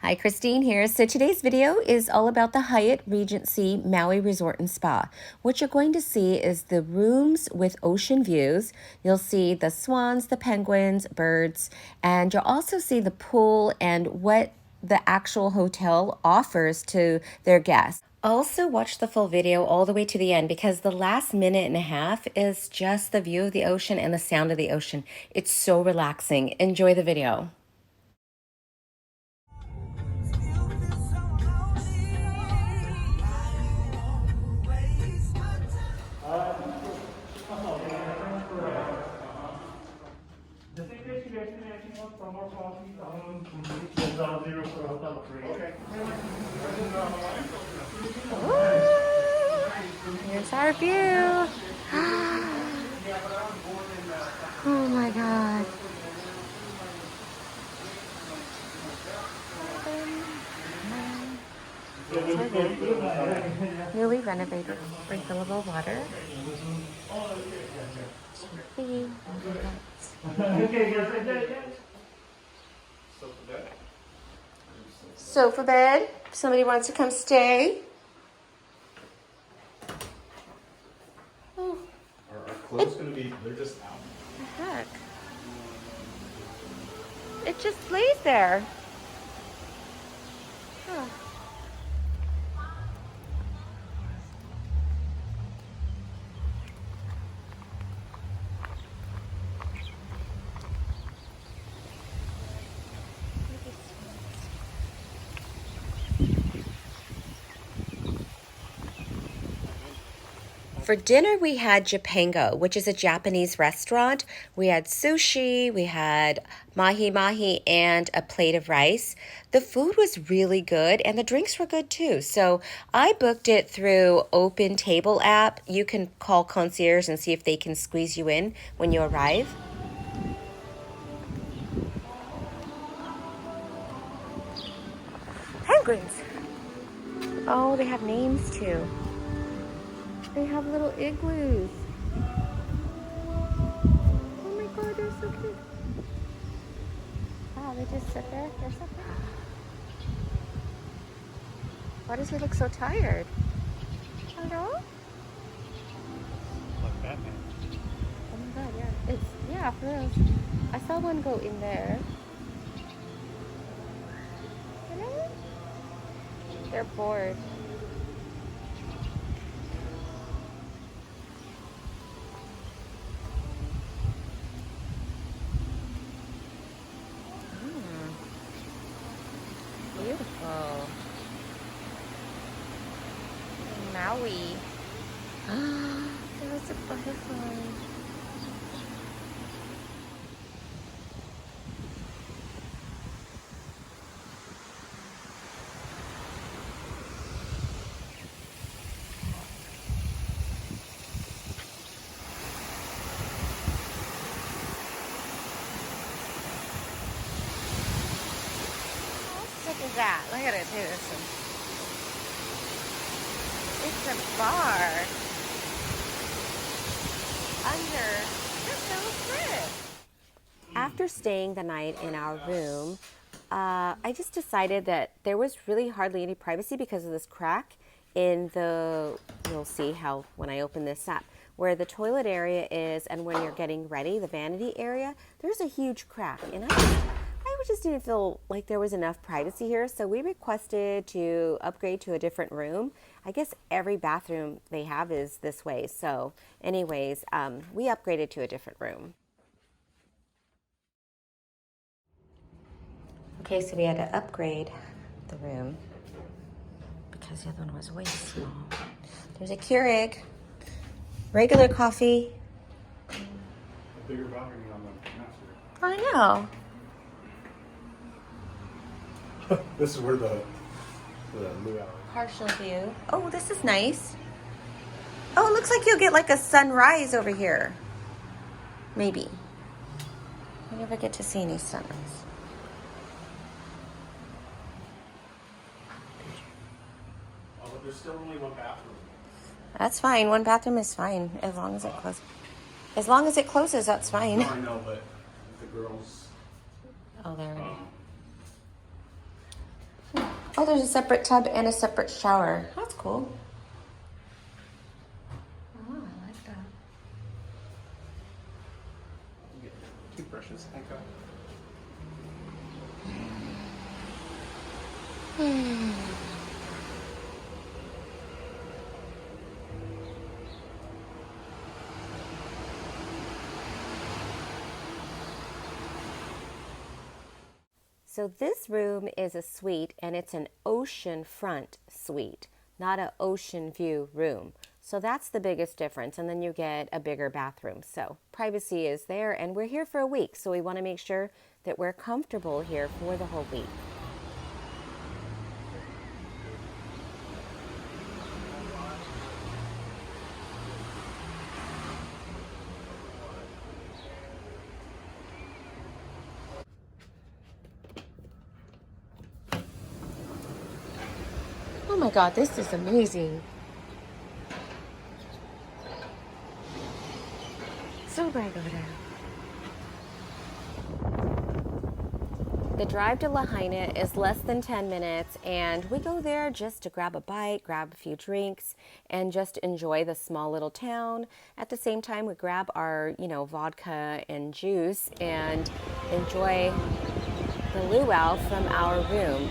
Hi, Christine here. So today's video is all about the Hyatt Regency Maui Resort and Spa. What you're going to see is the rooms with ocean views. You'll see the swans, the penguins, birds, and you'll also see the pool and what the actual hotel offers to their guests. Also, watch the full video all the way to the end because the last minute and a half is just the view of the ocean and the sound of the ocean. It's so relaxing. Enjoy the video. Here's our view. Oh my God. Newly renovated refillable water. Sofa bed. If somebody wants to come stay. Oh. Our clothes going to be, they're just out. The heck? It just lays there. Huh. For dinner, we had Japengo, which is a Japanese restaurant. We had sushi, we had mahi-mahi, and a plate of rice. The food was really good, and the drinks were good too. So I booked it through Open Table app. You can call concierge and see if they can squeeze you in when you arrive. Penguins. Oh, they have names too. They have little igloos. Oh my God, they're so cute. Wow, they just sit there. They're so cute. Why does he look so tired? Hello? Like Batman. Oh my God, yeah. Yeah, for real. I saw one go in there. Hello? They're bored. Beautiful. Maui. There's a butterfly. How sick is that? Look at it, too. It's a bar under the Strip. After staying the night in our room, I just decided that there was really hardly any privacy because of this crack in the, you'll see how when I open this up, where the toilet area is and when you're getting ready, the vanity area, there's a huge crack. And I just didn't feel like there was enough privacy here, so we requested to upgrade to a different room. I guess every bathroom they have is this way. So anyways, we upgraded to a different room. Okay, so we had to upgrade the room because the other one was way small. There's a Keurig, regular coffee. A bigger balcony on the master. I know. This is where the luau. Partial view. Oh, this is nice. Oh, it looks like you'll get like a sunrise over here. Maybe. I never get to see any sunrise. Oh, but there's still only one bathroom. That's fine. One bathroom is fine as long as it closes. As long as it closes, that's fine. No, I know, but the girls. Oh, there we go. Oh, there's a separate tub and a separate shower. That's cool. Oh, I like that. Get toothbrushes, Echo. So this room is a suite, and it's an oceanfront suite, not an ocean view room. So that's the biggest difference. And then you get a bigger bathroom. So privacy is there, and we're here for a week. So we want to make sure that we're comfortable here for the whole week. Oh my God, this is amazing. So bright over there. The drive to Lahaina is less than 10 minutes, and we go there just to grab a bite, grab a few drinks, and just enjoy the small little town. At the same time, we grab our, vodka and juice and enjoy the luau from our room.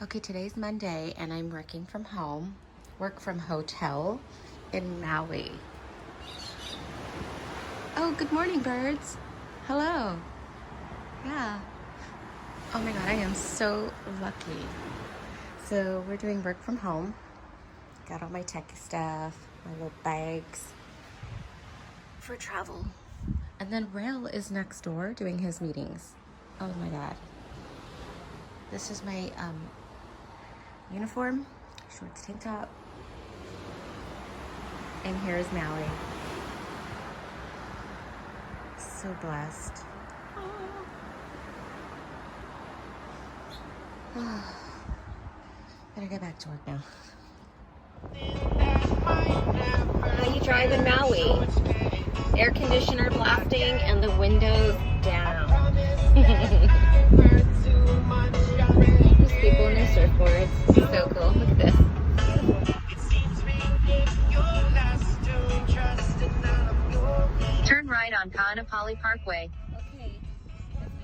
Okay, today's Monday, and I'm working from home, work from hotel in Maui. Oh, good morning, birds. Hello. Yeah. Oh my God, I am so lucky. So we're doing work from home. Got all my tech stuff, my little bags for travel. And then Rail is next door doing his meetings. Oh my God. This is my uniform, shorts, tank top. And here's Maui. So blessed. Better get back to work now. How you driving Maui? Air conditioner blasting and the windows down. There's people in their surfboards. So cool. Look at this. Turn right on Kaanapali Parkway. Okay,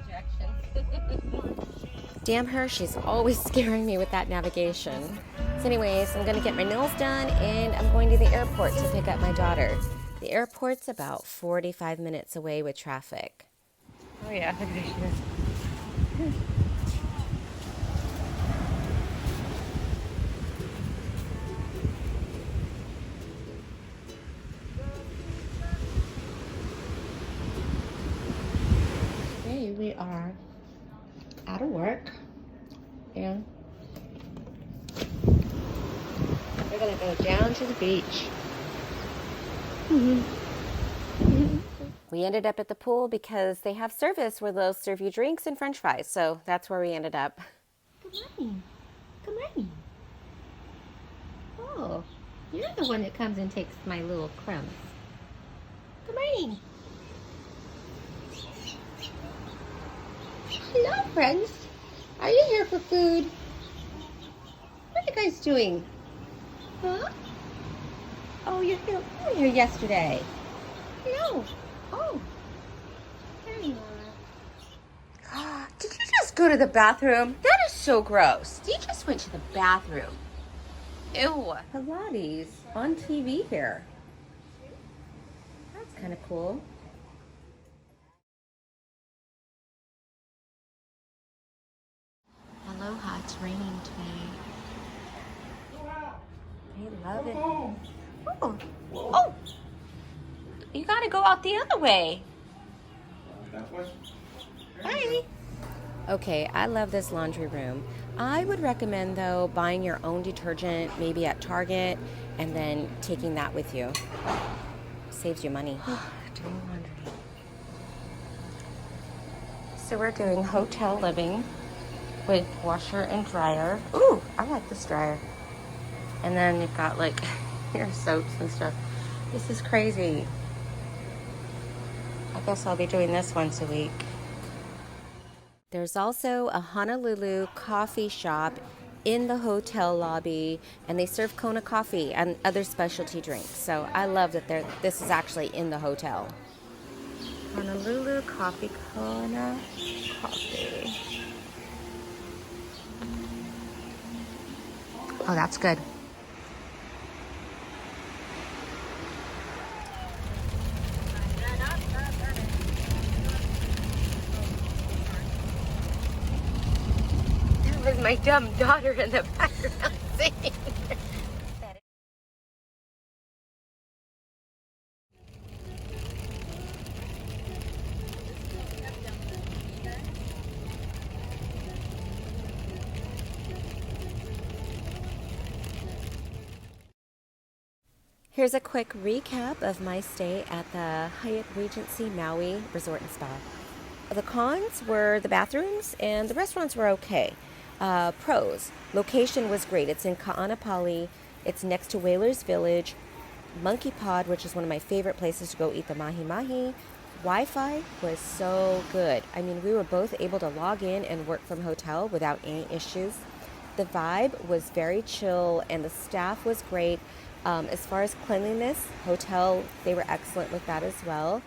that's the directions. Damn her, she's always scaring me with that navigation. So anyways, I'm gonna get my nails done and I'm going to the airport to pick up my daughter. The airport's about 45 minutes away with traffic. Oh yeah, there she is. Okay, we are out of work and we're gonna go down to the beach. We ended up at the pool because they have service where they'll serve you drinks and french fries, so that's where we ended up. Good morning. Good morning. Oh, you're the one that comes and takes my little crumbs. Good morning. Hello, friends. Are you here for food? What are you guys doing? Huh? Oh, you were here yesterday. No. Oh. There you are. Did you just go to the bathroom? That is so gross. You just went to the bathroom. Ew. Pilates on TV here. That's kind of cool. Aloha, it's raining today. I love it. Oh, oh! You gotta go out the other way. That way? Hi. Okay, I love this laundry room. I would recommend, though, buying your own detergent, maybe at Target, and then taking that with you. Saves you money. Doing laundry. So we're doing hotel living with washer and dryer. Ooh, I like this dryer. And then you've got like your soaps and stuff. This is crazy. I guess I'll be doing this once a week. There's also a Honolulu coffee shop in the hotel lobby, and they serve Kona coffee and other specialty drinks. So I love that this is actually in the hotel. Honolulu Coffee, Kona Coffee. Oh, that's good. That was my dumb daughter in the background singing. Here's a quick recap of my stay at the Hyatt Regency Maui Resort and Spa. The cons were the bathrooms and the restaurants were okay. Pros, location was great. It's in Kaanapali. It's next to Whalers Village. Monkeypod, which is one of my favorite places to go eat the mahi-mahi. Wi-Fi was so good. I mean, we were both able to log in and work from hotel without any issues. The vibe was very chill and the staff was great. As far as cleanliness, hotel, they were excellent with that as well.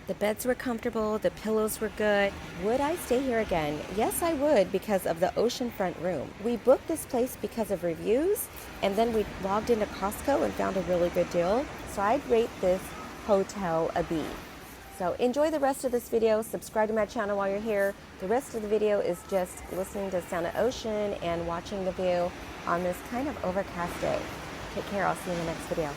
The beds were comfortable, the pillows were good. Would I stay here again? Yes, I would, because of the oceanfront room. We booked this place because of reviews, and then we logged into Costco and found a really good deal. So I'd rate this hotel a B. So enjoy the rest of this video. Subscribe to my channel while you're here. The rest of the video is just listening to the sound of ocean and watching the view on this kind of overcast day. Take care. I'll see you in the next video.